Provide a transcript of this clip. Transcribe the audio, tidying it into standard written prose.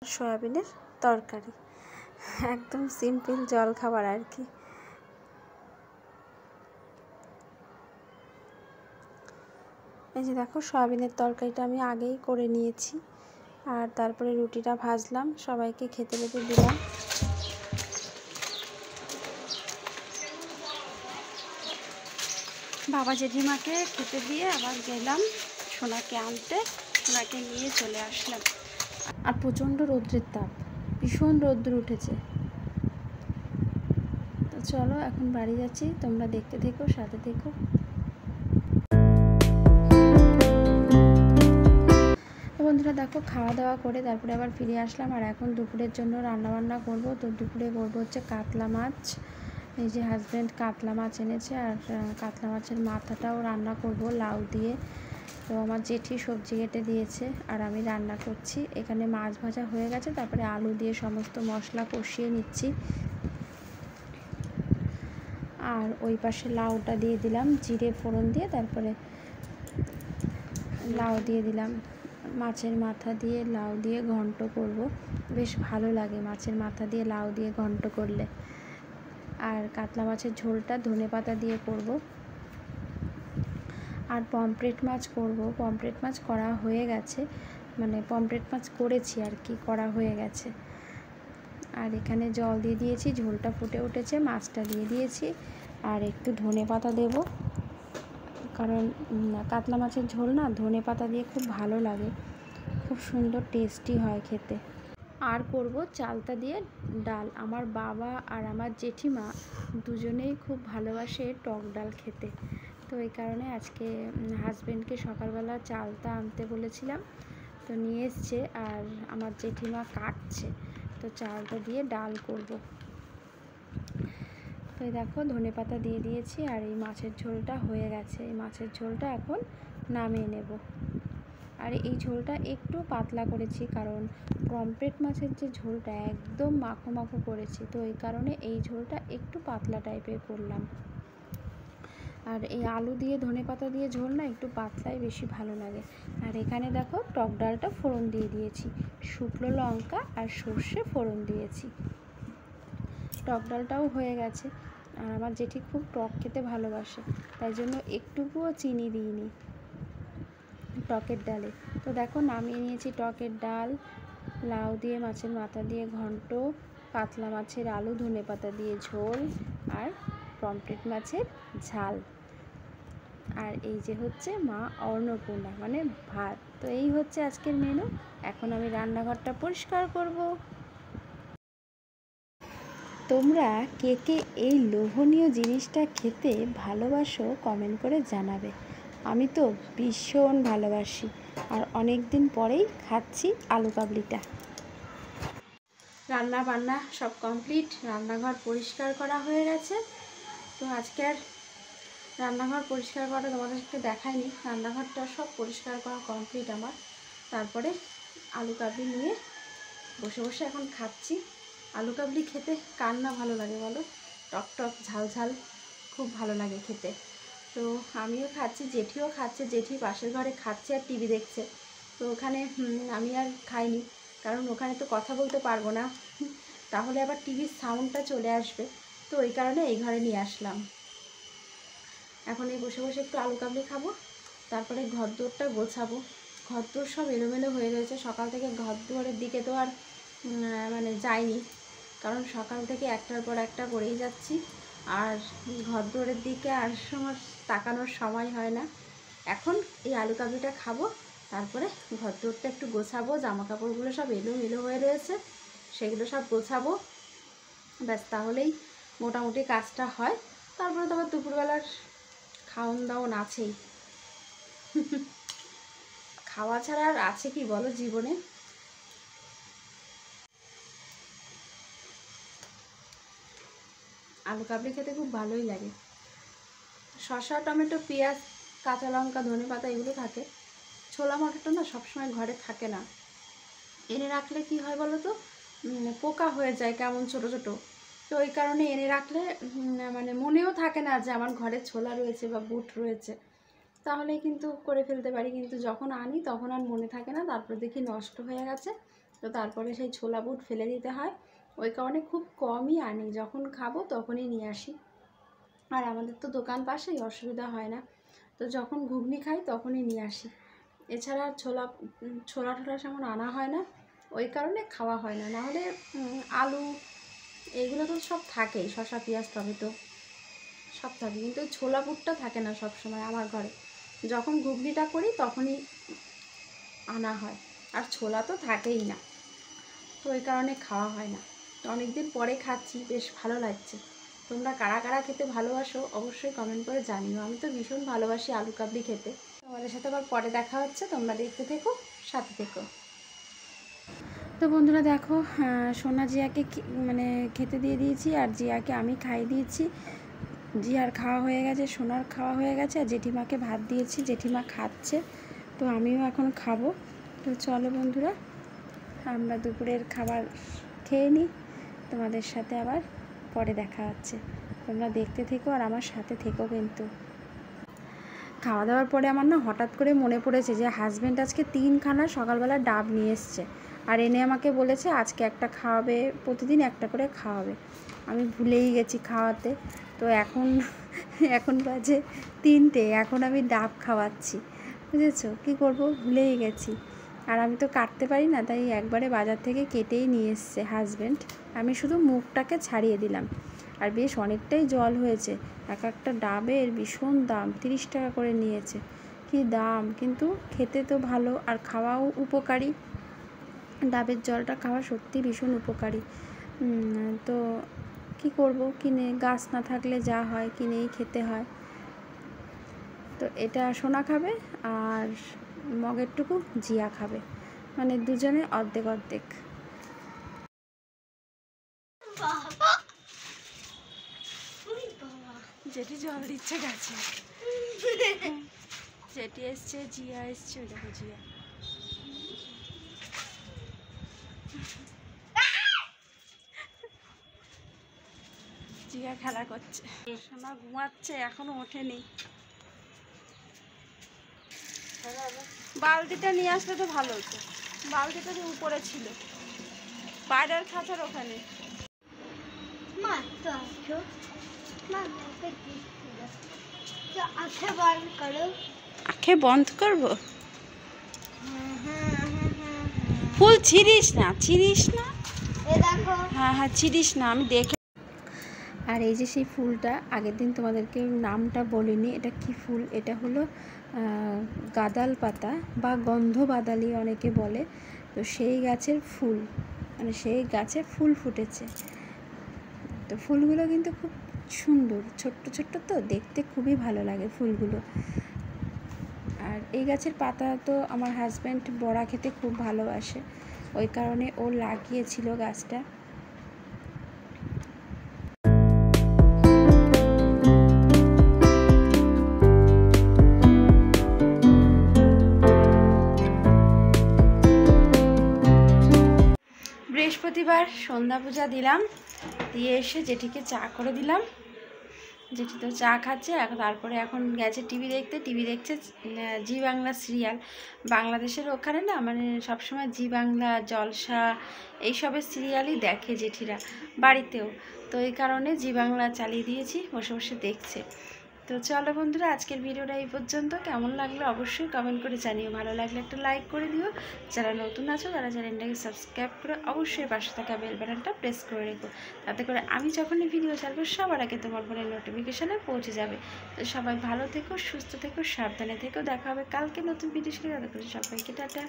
সয়াবিনের তরকারি, একদম সিম্পল জল খাবার আর কি। এই যে দেখো, সয়াবিনের তরকারিটা আমি আগেই করে নিয়েছি, আর তারপরে রুটিটা ভাজলাম, সবাইকে খেতে খেতে দিলাম। বাবা জেঠিমাকে খেতে দিয়ে আবার গেলাম সোনাকে আনতে, সোনাকে নিয়ে চলে আসলাম। আর প্রচণ্ড রৌদ্রের তাপ, ভীষণ রৌদ্র উঠেছে। তো চলো এখন বাড়ি যাচ্ছি, তোমরা দেখতে থেকো, সাথে থেকো। বন্ধুরা দেখো, খাওয়া দাওয়া করে তারপরে আবার ফিরে আসলাম, আর এখন দুপুরের জন্য রান্নাবান্না করব। তো দুপুরে করবো হচ্ছে কাতলা মাছ। এই যে হাজব্যান্ড কাতলা মাছ এনেছে, আর কাতলা মাছের মাথাটাও রান্না করব লাউ দিয়ে। তো আমার জেঠি সবজি কেটে দিয়েছে, আর আমি রান্না করছি। এখানে মাছ ভাজা হয়ে গেছে, তারপরে আলু দিয়ে সমস্ত মশলা কষিয়ে নিচ্ছি। আর ওই পাশে লাউটা দিয়ে দিলাম জিরে ফোড়ন দিয়ে, তারপরে লাউ দিয়ে দিলাম। মাছের মাথা দিয়ে লাউ দিয়ে ঘন্ট করব, বেশ ভালো লাগে মাছের মাথা দিয়ে লাউ দিয়ে ঘন্ট করলে। আর কাতলা মাছের ঝোলটা ধনেপাতা দিয়ে করব। আর পমফ্রেট মাছ করব। পমফ্রেট মাছ করা হয়ে গেছে, মানে পমফ্রেট মাছ করেছি আর কি, করা হয়ে গেছে। আর এখানে জল দিয়ে দিয়েছি, ঝোলটা ফুটে উঠেছে, মাছটা দিয়ে দিয়েছি। আর একটু ধনেপাতা দেব, কারণ কাতলা মাছের ঝোল না ধনে পাতা দিয়ে খুব ভালো লাগে, খুব সুন্দর টেস্টি হয় খেতে। আর করব চালতা দিয়ে ডাল। আমার বাবা আর আমার জেঠিমা দুজনেই খুব ভালোবাসে টক ডাল খেতে, তো এই কারণে আজকে হাজব্যান্ডকে সকালবেলা চালতা আনতে বলেছিলাম, তো নিয়ে এসছে আর আমার জেঠিমা কাটছে, তো চালতা দিয়ে ডাল করব। তো এই দেখো ধনে পাতা দিয়ে দিয়েছি আর এই মাছের ঝোলটা হয়ে গেছে। এই মাছের ঝোলটা এখন নামিয়ে নেব। আর এই ঝোলটা একটু পাতলা করেছি, কারণ পমফ্রেট মাছের যে ঝোলটা একদম মাখো মাখো করেছি, তো এই কারণে এই ঝোলটা একটু পাতলা টাইপের করলাম। আর এই আলু দিয়ে ধনে পাতা দিয়ে ঝোল না একটু পাতলাই বেশি ভালো লাগে। আর এখানে দেখো টক ডালটা ফোড়ন দিয়ে দিয়েছি, শুকনো লঙ্কা আর সর্ষে ফোড়ন দিয়েছি। টক ডালটাও হয়ে গেছে। আর আমার জেঠি খুব টক খেতে ভালোবাসে, তাই জন্য একটুকুও চিনি দিইনি টকের ডালে। তো দেখো নামিয়ে নিয়েছি টকের ডাল, লাউ দিয়ে মাছের মাথা দিয়ে ঘন্ট, কাতলা মাছের আলু ধনে পাতা দিয়ে ঝোল, আর পমফ্রেট মাছের ঝাল। আর এই যে হচ্ছে মা অন্নপূর্ণা মানে ভাত। তো এই হচ্ছে আজকের মেনু। এখন আমি রান্নাঘরটা পরিষ্কার করব। তোমরা কে কে এই লোভনীয় জিনিসটা খেতে ভালোবাসো কমেন্ট করে জানাবে। আমি তো ভীষণ ভালোবাসি, আর অনেক দিন পরেই খাচ্ছি আলু কাবলিটা। রান্না বান্না সব কমপ্লিট, রান্নাঘর পরিষ্কার করা হয়ে গেছে। তো আজকে আর রান্নাঘর পরিষ্কার করা তোমাদেরকে দেখায়নি, রান্নাঘরটা সব পরিষ্কার করা কমপ্লিট আমার। তারপরে আলু কাবলি নিয়ে বসে বসে এখন খাচ্ছি। আলু কাবলি খেতে কার না ভালো লাগে বলো, টক টক ঝাল ঝাল খুব ভালো লাগে খেতে। তো আমিও খাচ্ছি, জেঠিও খাচ্ছে, জেঠি পাশের ঘরে খাচ্ছে আর টিভি দেখছে। তো ওখানে আমি আর খাইনি, কারণ ওখানে তো কথা বলতে পারবো না, তাহলে আবার টিভির সাউন্ডটা চলে আসবে, তো ওই কারণে এই ঘরে নিয়ে আসলাম। এখন এই বসে বসে একটু আলু কাবলি খাবো, তারপরে ঘর দোরটা গোছাবো। ঘর দোর সব এলোমেলো হয়ে রয়েছে, সকাল থেকে ঘর দুয়ারের দিকে তো আর মানে যাইনি, কারণ সকাল থেকে একটার পর একটা করেই যাচ্ছি, আর ঘর দুয়ারের দিকে আর সময় তাকানোর সময় হয় না। এখন এই আলু কাবলিটা খাবো, তারপরে ঘর দোরটা একটু গোছাবো, জামা কাপড়গুলো সব এলোমেলো হয়ে রয়েছে সেগুলো সব গোছাবো, ব্যাস তাহলেই মোটামুটি কাজটা হয়। তারপরে তো আবার দুপুরবেলার খাওন দাওন আছেই। খাওয়া ছাড়া আর আছে কি বলো জীবনে। আলু কাবলি খেতে খুব ভালোই লাগে। শসা টমেটো পেঁয়াজ কাঁচা লঙ্কা ধনে পাতা এগুলো থাকে। ছোলা মটরটা না সবসময় ঘরে থাকে না, এনে রাখলে কি হয় বলো তো, পোকা হয়ে যায় কেমন ছোটো ছোটো, তো ওই কারণে এনে রাখলে মানে মনেও থাকে না যে আমার ঘরে ছোলা রয়েছে বা বুট রয়েছে, তাহলে কিন্তু করে ফেলতে পারি। কিন্তু যখন আনি তখন আর মনে থাকে না, তারপর দেখি নষ্ট হয়ে গেছে, তো তারপরে সেই ছোলা বুট ফেলে দিতে হয়। ওই কারণে খুব কমই আনি, যখন খাবো তখনই নিয়ে আসি। আর আমাদের তো দোকান পাশেই, অসুবিধা হয় না, তো যখন ঘুগনি খাই তখনই নিয়ে আসি। এছাড়া ছোলা টোলা সেমন আনা হয় না, ওই কারণে খাওয়া হয় না। নাহলে আলু এইগুলো তো সব থাকেই, শসা পেঁয়াজ টমেটো সব থাকে, কিন্তু ওই ছোলা বুটটা থাকে না সব সময় আমার ঘরে। যখন ঘুগনিটা করি তখনই আনা হয়, আর ছোলা তো থাকেই না, তো ওই কারণে খাওয়া হয় না। তো অনেক দিন পরে খাচ্ছি, বেশ ভালো লাগছে। তোমরা কারা কারা খেতে ভালোবাসো অবশ্যই কমেন্ট করে জানিও। আমি তো ভীষণ ভালোবাসি আলু কাবলি খেতে। তোমাদের সাথে আবার পরে দেখা হচ্ছে, তোমরা দেখতে থেকো, সাথে থেকো। তো বন্ধুরা দেখো, সোনা জিয়াকে মানে খেতে দিয়ে দিয়েছি, আর জিয়াকে আমি খাইয়ে দিয়েছি। জিয়ার খাওয়া হয়ে গেছে, সোনার খাওয়া হয়ে গেছে, আর জেঠিমাকে ভাত দিয়েছি, জেঠিমা খাচ্ছে, তো আমিও এখন খাবো। তো চলো বন্ধুরা, আমরা দুপুরের খাবার খেয়ে নিই, তোমাদের সাথে আবার পরে দেখা হচ্ছে। তোমরা দেখতে থেকো আর আমার সাথে থেকো কিন্তু। খাওয়া দাওয়ার পরে আমার না হঠাৎ করে মনে পড়েছে যে হাজব্যান্ড আজকে 3খানা সকালবেলা ডাব নিয়ে এসছে, আর এনে আমাকে বলেছে আজকে একটা খাওয়াবে, প্রতিদিন একটা করে খাওয়াবে। আমি ভুলেই গেছি খাওয়াতে, তো এখন বাজে 3টে, এখন আমি ডাব খাওয়াচ্ছি, বুঝেছো? কী করব, ভুলেই গেছি। আর আমি তো কাটতে পারি না, তাই একবারে বাজার থেকে কেটেই নিয়ে এসছে হাজব্যান্ড, আমি শুধু মুখটাকে ছাড়িয়ে দিলাম। আর বেশ অনেকটাই জল হয়েছে। এক একটা ডাবের ভীষণ দাম, 30 টাকা করে নিয়েছে। কি দাম, কিন্তু খেতে তো ভালো আর খাওয়াও উপকারী। ডাবের জলটা খাওয়া সত্যি ভীষণ উপকারী। তো কি করব, কিনে, গাছ না থাকলে যা হয় কিনেই খেতে হয়। তো এটা সোনা খাবে আর মগেরটুকু জিয়া খাবে, মানে দুজনে অর্ধেক অর্ধেক। যেটি জল দিচ্ছে গাছে, যেটি এসছে, জিয়া এসছে, ওই দেখো জিয়া। জিয়া খেলা করছে, সোনা ঘুমাচ্ছে, এখনো ওঠেনি। বালতিটা নিয়ে আসলে তো ভালো হতো, বালতিটা যে উপরে ছিল বাইরের খাঁচার ওখানে। আঁখে বন্ধ করবো, ফুল ছিঁড়িস না, ছিঁড়িস না, হ্যাঁ হ্যাঁ ছিঁড়িস না, আমি দেখে। আর এই যে সেই ফুলটা, আগের দিন তোমাদেরকে নামটা বলিনি, এটা কি ফুল, এটা হলো গাদাল পাতা বা গন্ধ বাদালি অনেকে বলে। তো সেই গাছের ফুল, মানে সেই গাছে ফুল ফুটেছে। তো ফুলগুলো কিন্তু খুব সুন্দর, ছোট্ট ছোট্ট, তো দেখতে খুবই ভালো লাগে ফুলগুলো। আর এই গাছের পাতা তো আমার হাজব্যান্ড বড়া খেতে খুব ভালোবাসে, ওই কারণে ও লাগিয়েছিল গাছটা। বৃহস্পতিবার সন্ধ্যা পূজা দিলাম, দিয়ে এসে জেঠিকে চা করে দিলাম। জেঠি তো চা খাচ্ছে, তারপরে এখন গেছে টিভি দেখতে, টিভি দেখছে জি বাংলা সিরিয়াল। বাংলাদেশের ওখানে না, মানে সবসময় জি বাংলা, জলসা, এইসবের সিরিয়ালই দেখে জেঠিরা বাড়িতেও। তো এই কারণে জি বাংলা চালিয়ে দিয়েছি, বসে বসে দেখছে। তো চলো বন্ধুরা, আজকের ভিডিওটা এই পর্যন্ত। কেমন লাগলো অবশ্যই কমেন্ট করে জানিও, ভালো লাগলে একটা লাইক করে দিও। যারা নতুন আছো তারা চ্যানেলটাকে সাবস্ক্রাইব করে অবশ্যই পাশে থাকা বেল বাটনটা প্রেস করে রেখো, তাতে করে আমি যখনই ভিডিও ছাড়বো সবার আগে তোমার ফোনের নোটিফিকেশানে পৌঁছে যাবে। তো সবাই ভালো থেকো, সুস্থ থেকো, সাবধানে থেকো। দেখা হবে কালকে নতুন ভিডিও সাথে, সবাইকে টাটা।